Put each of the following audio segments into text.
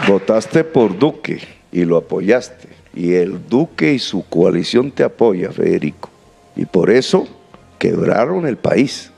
Votaste por Duque y lo apoyaste. Y el Duque y su coalición te apoya, Federico. Y por eso quebraron el país.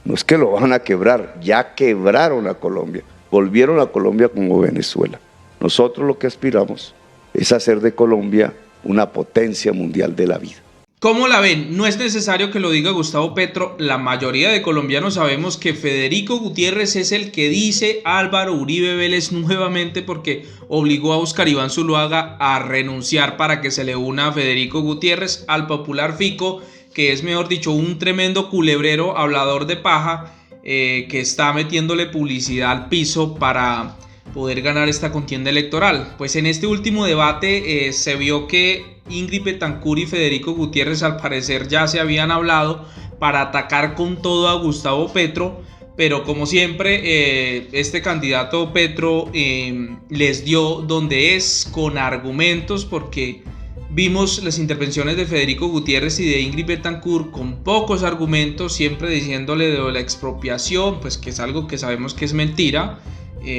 No es que lo van a quebrar, ya quebraron a Colombia. Volvieron a Colombia como Venezuela. Nosotros lo que aspiramos es hacer de Colombia una potencia mundial de la vida. ¿Cómo la ven? No es necesario que lo diga Gustavo Petro, la mayoría de colombianos sabemos que Federico Gutiérrez es el que dice Álvaro Uribe Vélez nuevamente, porque obligó a Óscar Iván Zuluaga a renunciar para que se le una a Federico Gutiérrez, al popular Fico, que es, mejor dicho, un tremendo culebrero hablador de paja, que está metiéndole publicidad al piso para poder ganar esta contienda electoral. Pues en este último debate se vio que Ingrid Betancourt y Federico Gutiérrez al parecer ya se habían hablado para atacar con todo a Gustavo Petro, pero como siempre este candidato Petro les dio donde es, con argumentos, porque vimos las intervenciones de Federico Gutiérrez y de Ingrid Betancourt con pocos argumentos, siempre diciéndole de la expropiación, pues que es algo que sabemos que es mentira,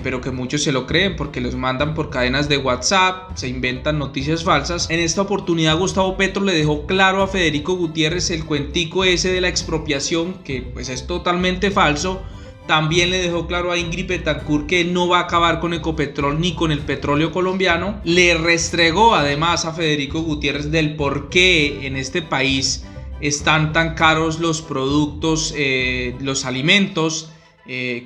pero que muchos se lo creen porque los mandan por cadenas de WhatsApp, se inventan noticias falsas. En esta oportunidad Gustavo Petro le dejó claro a Federico Gutiérrez el cuentico ese de la expropiación, que pues es totalmente falso. También le dejó claro a Ingrid Betancourt que no va a acabar con Ecopetrol ni con el petróleo colombiano. Le restregó además a Federico Gutiérrez del por qué en este país están tan caros los productos, los alimentos,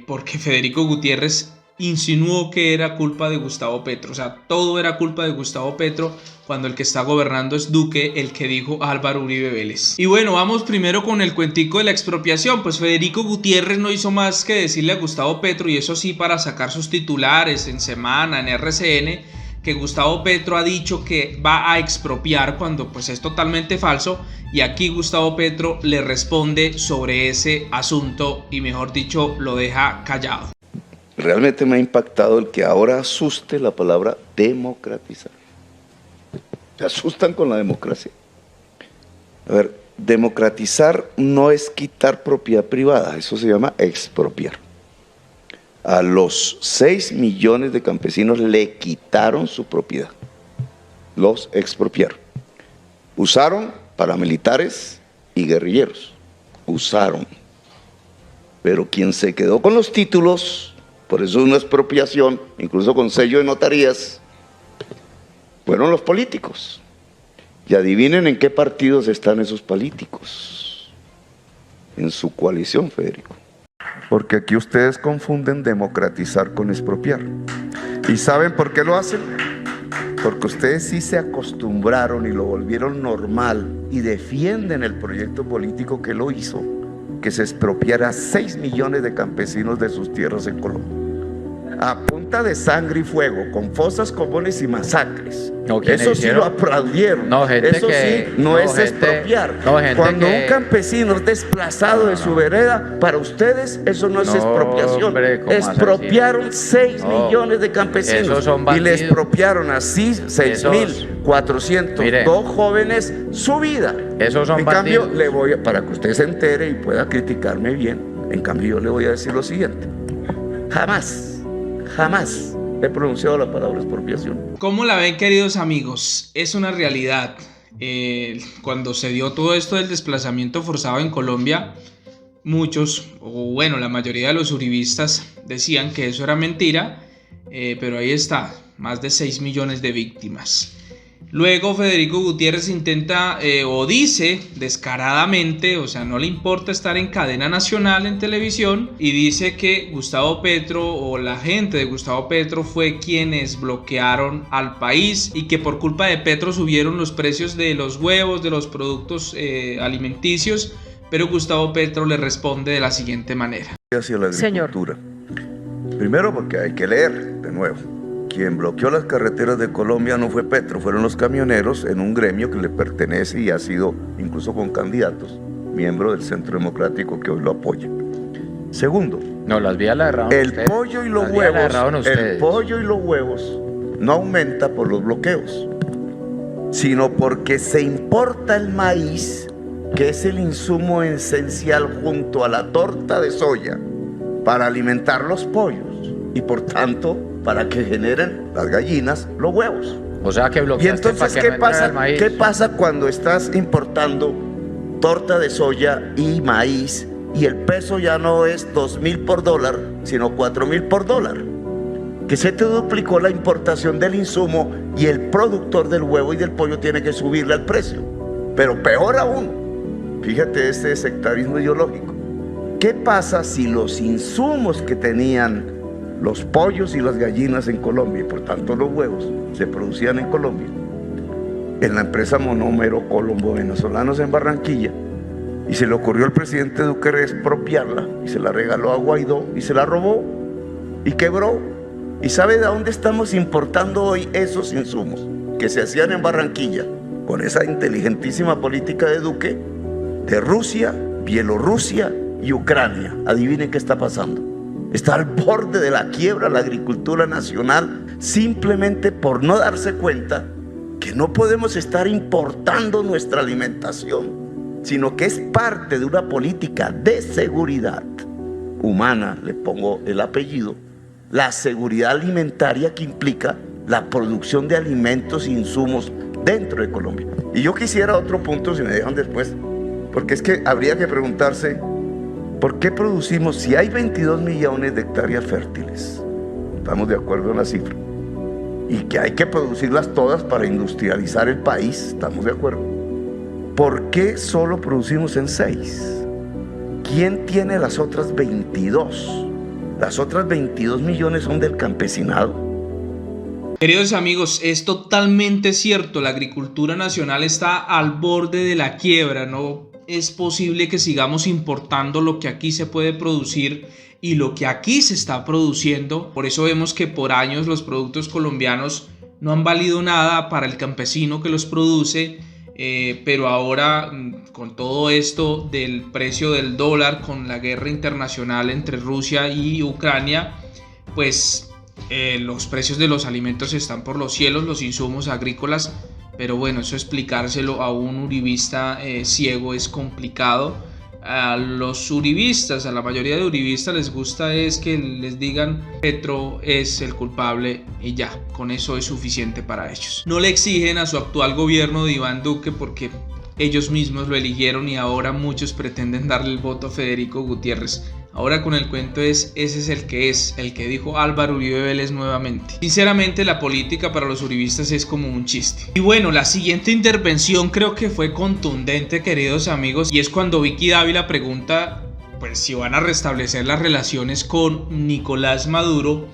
porque Federico Gutiérrez insinuó que era culpa de Gustavo Petro. O sea, todo era culpa de Gustavo Petro, cuando el que está gobernando es Duque, el que dijo Álvaro Uribe Vélez. Y bueno, vamos primero con el cuentico de la expropiación. Pues Federico Gutiérrez no hizo más que decirle a Gustavo Petro, y eso sí para sacar sus titulares en Semana, en RCN, que Gustavo Petro ha dicho que va a expropiar, cuando pues es totalmente falso. Y aquí Gustavo Petro le responde sobre ese asunto y, mejor dicho, lo deja callado. Realmente me ha impactado el que ahora asuste la palabra democratizar. Se asustan con la democracia. A ver, democratizar no es quitar propiedad privada, eso se llama expropiar. A los 6 millones de campesinos le quitaron su propiedad, los expropiaron. Usaron paramilitares y guerrilleros, usaron. Pero quien se quedó con los títulos, por eso es una expropiación, incluso con sello de notarías, fueron los políticos. Y adivinen en qué partidos están esos políticos. En su coalición, Federico. Porque aquí ustedes confunden democratizar con expropiar. ¿Y saben por qué lo hacen? Porque ustedes sí se acostumbraron y lo volvieron normal y defienden el proyecto político que lo hizo, que se expropiara a 6 millones de campesinos de sus tierras en Colombia. A punta de sangre y fuego, con fosas comunes y masacres. No, eso sí lo aplaudieron. No, eso sí no es expropiar. Cuando un campesino es desplazado de su vereda, para ustedes eso no es expropiación. Hombre, expropiaron 6 millones de campesinos y le expropiaron así 6.402 jóvenes su vida. Esos son en bandidos. cambio, le voy a, para que usted se entere y pueda criticarme bien, en cambio yo le voy a decir lo siguiente: jamás he pronunciado la palabra expropiación. ¿Cómo la ven, queridos amigos? Es una realidad. Cuando se dio todo esto del desplazamiento forzado en Colombia, muchos, o bueno, la mayoría de los uribistas decían que eso era mentira, pero ahí está, más de 6 millones de víctimas. Luego Federico Gutiérrez intenta o dice descaradamente, o sea, no le importa estar en cadena nacional en televisión, y dice que Gustavo Petro o la gente de Gustavo Petro fue quienes bloquearon al país y que por culpa de Petro subieron los precios de los huevos, de los productos alimenticios. Pero Gustavo Petro le responde de la siguiente manera. Hacia la agricultura. Primero porque hay que leer de nuevo. Quien bloqueó las carreteras de Colombia no fue Petro, fueron los camioneros, en un gremio que le pertenece y ha sido, incluso con candidatos, miembro del Centro Democrático que hoy lo apoya. Segundo, no, las vías las erraron el ustedes. pollo y los huevos, el pollo y los huevos no aumenta por los bloqueos, sino porque se importa el maíz, que es el insumo esencial junto a la torta de soya para alimentar los pollos, y por tanto para que generen las gallinas los huevos. O sea que Y bloqueaste entonces, para que no entrara el maíz. ¿qué pasa cuando estás importando torta de soya y maíz y el peso ya no es 2.000 por dólar, sino 4.000 por dólar? Que se te duplicó la importación del insumo y el productor del huevo y del pollo tiene que subirle al precio. Pero peor aún, fíjate este sectarismo ideológico. ¿Qué pasa si los insumos que tenían los pollos y las gallinas en Colombia, y por tanto los huevos, se producían en Colombia, en la empresa Monómero Colombo Venezolanos en Barranquilla, y se le ocurrió al presidente Duque expropiarla y se la regaló a Guaidó y se la robó y quebró? ¿Y sabe de dónde estamos importando hoy esos insumos que se hacían en Barranquilla con esa inteligentísima política de Duque? De Rusia, Bielorrusia y Ucrania. Adivinen qué está pasando. Está al borde de la quiebra la agricultura nacional, simplemente por no darse cuenta que no podemos estar importando nuestra alimentación, sino que es parte de una política de seguridad humana, le pongo el apellido, la seguridad alimentaria que implica la producción de alimentos e insumos dentro de Colombia. Y yo quisiera otro punto, si me dejan después, porque es que habría que preguntarse, ¿por qué producimos, si hay 22 millones de hectáreas fértiles? Estamos de acuerdo en la cifra. Y que hay que producirlas todas para industrializar el país, estamos de acuerdo. ¿Por qué solo producimos en 6? ¿Quién tiene las otras 22? Las otras 22 millones son del campesinado. Queridos amigos, es totalmente cierto, la agricultura nacional está al borde de la quiebra, no es posible que sigamos importando lo que aquí se puede producir y lo que aquí se está produciendo. Por eso vemos que por años los productos colombianos no han valido nada para el campesino que los produce, pero ahora con todo esto del precio del dólar, con la guerra internacional entre Rusia y Ucrania, pues los precios de los alimentos están por los cielos, los insumos agrícolas. Pero bueno, eso explicárselo a un uribista ciego es complicado. A los uribistas, a la mayoría de uribistas les gusta es que les digan Petro es el culpable y ya, con eso es suficiente para ellos. No le exigen a su actual gobierno de Iván Duque porque ellos mismos lo eligieron y ahora muchos pretenden darle el voto a Federico Gutiérrez. Ahora con el cuento ese es el que dijo Álvaro Uribe Vélez nuevamente. Sinceramente la política para los uribistas es como un chiste. Y bueno, la siguiente intervención creo que fue contundente, queridos amigos, y es cuando Vicky Dávila pregunta pues si van a restablecer las relaciones con Nicolás Maduro,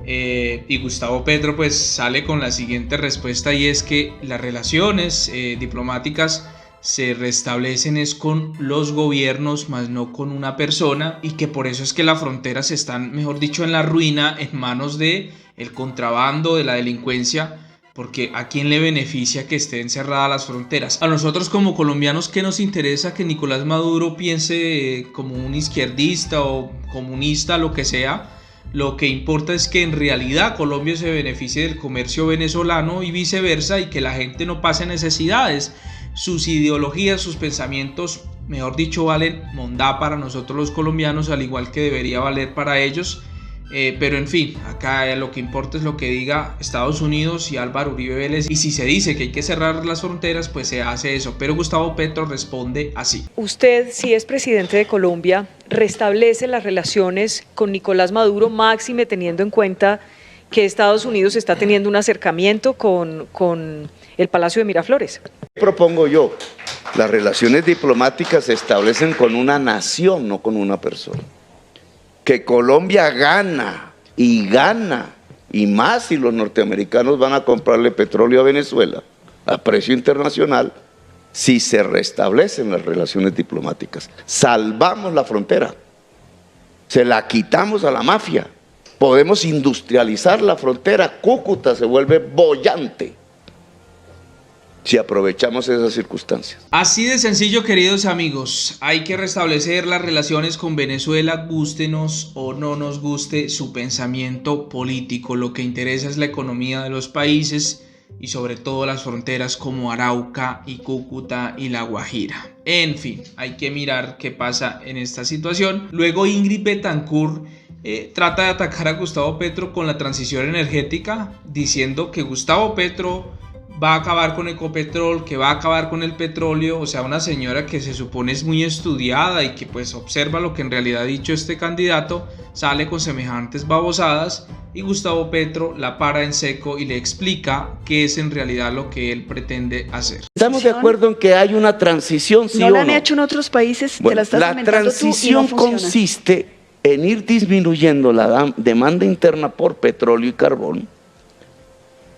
y Gustavo Petro pues sale con la siguiente respuesta, y es que las relaciones diplomáticas se restablecen es con los gobiernos, más no con una persona, y que por eso es que las fronteras están, mejor dicho, en la ruina, en manos de el contrabando, de la delincuencia, porque ¿a quién le beneficia que estén cerradas las fronteras? A nosotros como colombianos, ¿qué nos interesa que Nicolás Maduro piense como un izquierdista o comunista, lo que sea? Lo que importa es que en realidad Colombia se beneficie del comercio venezolano y viceversa, y que la gente no pase necesidades. Sus ideologías, sus pensamientos, mejor dicho, valen mondá para nosotros los colombianos, al igual que debería valer para ellos. Pero en fin, acá lo que importa es lo que diga Estados Unidos y Álvaro Uribe Vélez. Y si se dice que hay que cerrar las fronteras, pues se hace eso. Pero Gustavo Petro responde así. Usted, si es presidente de Colombia, restablece las relaciones con Nicolás Maduro, máxime teniendo en cuenta que Estados Unidos está teniendo un acercamiento con el Palacio de Miraflores. ¿Qué propongo yo? Las relaciones diplomáticas se establecen con una nación, no con una persona. Que Colombia gana, y más si los norteamericanos van a comprarle petróleo a Venezuela a precio internacional, si se restablecen las relaciones diplomáticas. Salvamos la frontera, se la quitamos a la mafia, podemos industrializar la frontera, Cúcuta se vuelve boyante si aprovechamos esas circunstancias. Así de sencillo, queridos amigos, hay que restablecer las relaciones con Venezuela, gústenos o no nos guste su pensamiento político. Lo que interesa es la economía de los países y sobre todo las fronteras como Arauca y Cúcuta y La Guajira. En fin, hay que mirar qué pasa en esta situación. Luego Ingrid Betancourt trata de atacar a Gustavo Petro con la transición energética, diciendo que Gustavo Petro va a acabar con Ecopetrol, que va a acabar con el petróleo. O sea, una señora que se supone es muy estudiada y que pues observa lo que en realidad ha dicho este candidato, sale con semejantes babosadas, y Gustavo Petro la para en seco y le explica qué es en realidad lo que él pretende hacer. ¿Estamos de acuerdo en que hay una transición, sí o no? ¿No la han hecho en otros países? Bueno, Te la estás la inventando tú y no transición funciona. consiste en ir disminuyendo la demanda interna por petróleo y carbón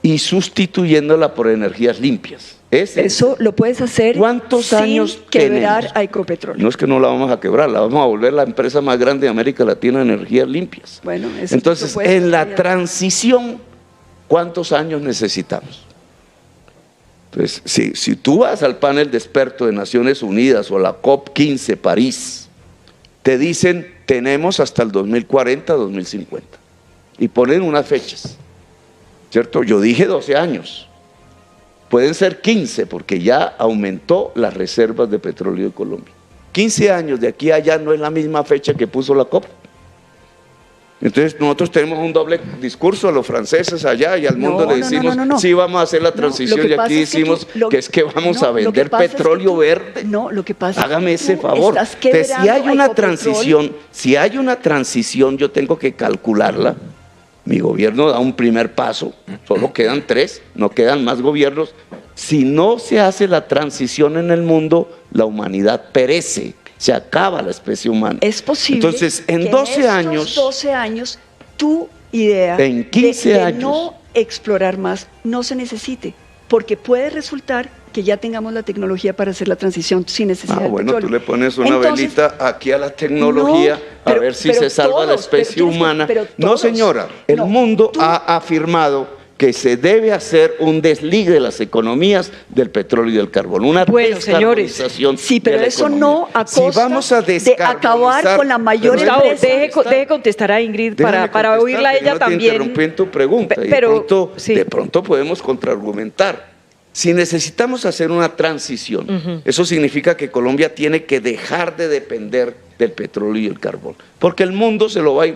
y sustituyéndola por energías limpias. Eso lo puedes hacer ¿Cuántos sin años quebrar tenemos? a Ecopetrol. No es que no la vamos a quebrar, la vamos a volver la empresa más grande de América Latina en energías limpias. Bueno, eso entonces, en la transición, ¿cuántos años necesitamos? Pues si tú vas al panel de expertos de Naciones Unidas o la COP15 París, te dicen tenemos hasta el 2040, 2050 y ponen unas fechas, ¿cierto? Yo dije 12 años, pueden ser 15 porque ya aumentó las reservas de petróleo de Colombia. 15 años de aquí a allá no es la misma fecha que puso la COP. Entonces nosotros tenemos un doble discurso a los franceses allá y al mundo le decimos sí vamos a hacer la transición y aquí decimos que vamos a vender petróleo verde. No, lo que pasa hágame es que ese favor. Entonces, si hay una transición, yo tengo que calcularla. Mi gobierno da un primer paso, solo quedan 3, no quedan más gobiernos. Si no se hace la transición en el mundo, la humanidad perece. Se acaba la especie humana. Es posible. Entonces, en que 12 en estos años. 12 años, tu idea en 15 de años, no explorar más no se necesite, porque puede resultar que ya tengamos la tecnología para hacer la transición sin necesidad de bueno, petróleo. tú le pones una velita aquí a la tecnología a ver si se salva la especie humana. No, señora, el mundo ha afirmado que se debe hacer un desligue de las economías del petróleo y del carbón, una descarbonización. Sí, pero de la eso economía. no a costa si vamos a de acabar con la mayor Gustavo, empresa. deje contestar a Ingrid para oírla a ella también. Te interrumpí en tu pregunta Pero, de pronto podemos contraargumentar. Si necesitamos hacer una transición, eso significa que Colombia tiene que dejar de depender del petróleo y el carbón, porque el mundo se lo va a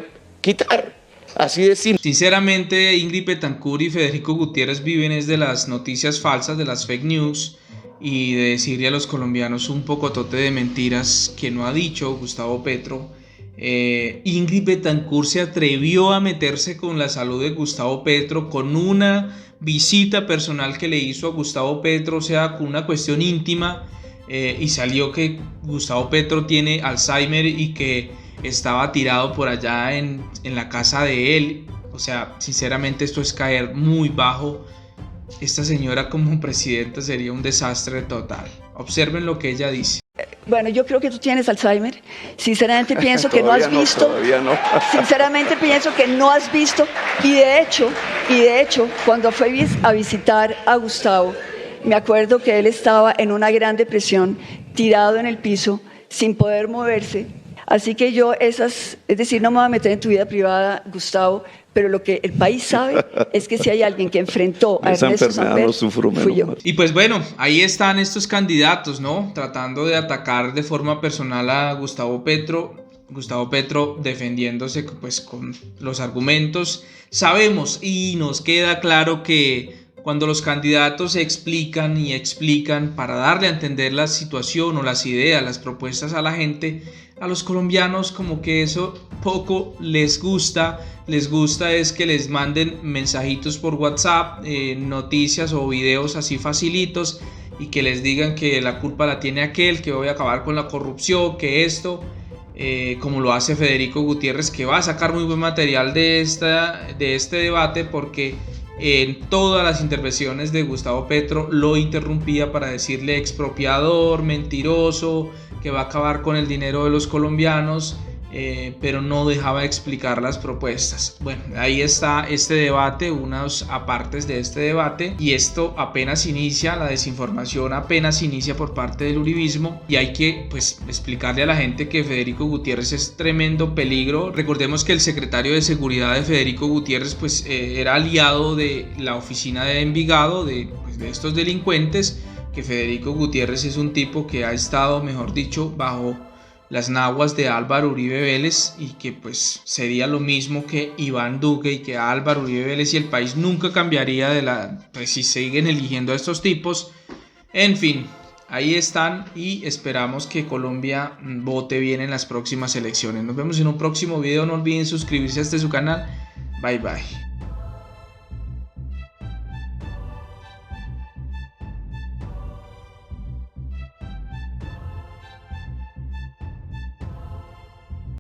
quitar. Así de simple. Sinceramente, Ingrid Betancourt y Federico Gutiérrez viven es de las noticias falsas, de las fake news, y de decirle a los colombianos un pocotote de mentiras que no ha dicho Gustavo Petro. Ingrid Betancourt se atrevió a meterse con la salud de Gustavo Petro, con una visita personal que le hizo a Gustavo Petro, o sea, con una cuestión íntima, y salió que Gustavo Petro tiene Alzheimer y que estaba tirado por allá en la casa de él. O sea, sinceramente esto es caer muy bajo. Esta señora como presidenta sería un desastre total. Observen lo que ella dice. Bueno, yo creo que tú tienes Alzheimer. Sinceramente pienso que no has visto. Todavía no. Sinceramente pienso que no has visto. Y de hecho, cuando fui a visitar a Gustavo, me acuerdo que él estaba en una gran depresión, tirado en el piso, sin poder moverse. Así que es decir, no me voy a meter en tu vida privada, Gustavo, pero lo que el país sabe es que si hay alguien que enfrentó a Ernesto Samper, fui yo. Y pues bueno, ahí están estos candidatos, ¿no? Tratando de atacar de forma personal a Gustavo Petro. Gustavo Petro defendiéndose pues con los argumentos. Sabemos y nos queda claro que cuando los candidatos se explican y explican para darle a entender la situación o las ideas, las propuestas a la gente, a los colombianos como que eso poco les gusta es que les manden mensajitos por WhatsApp, noticias o videos así facilitos y que les digan que la culpa la tiene aquel, que voy a acabar con la corrupción, que esto, como lo hace Federico Gutiérrez, que va a sacar muy buen material de este debate porque en todas las intervenciones de Gustavo Petro lo interrumpía para decirle expropiador, mentiroso, que va a acabar con el dinero de los colombianos, pero no dejaba de explicar las propuestas. Bueno, ahí está este debate, unas apartes de este debate, y esto apenas inicia, la desinformación apenas inicia por parte del uribismo, y hay que pues explicarle a la gente que Federico Gutiérrez es tremendo peligro. Recordemos que el secretario de Seguridad de Federico Gutiérrez pues era aliado de la oficina de Envigado, de estos delincuentes, que Federico Gutiérrez es un tipo que ha estado, mejor dicho, bajo las naguas de Álvaro Uribe Vélez, y que pues sería lo mismo que Iván Duque y que Álvaro Uribe Vélez, y el país nunca cambiaría pues si siguen eligiendo a estos tipos. En fin, ahí están y esperamos que Colombia vote bien en las próximas elecciones. Nos vemos en un próximo video, no olviden suscribirse a su canal. Bye bye.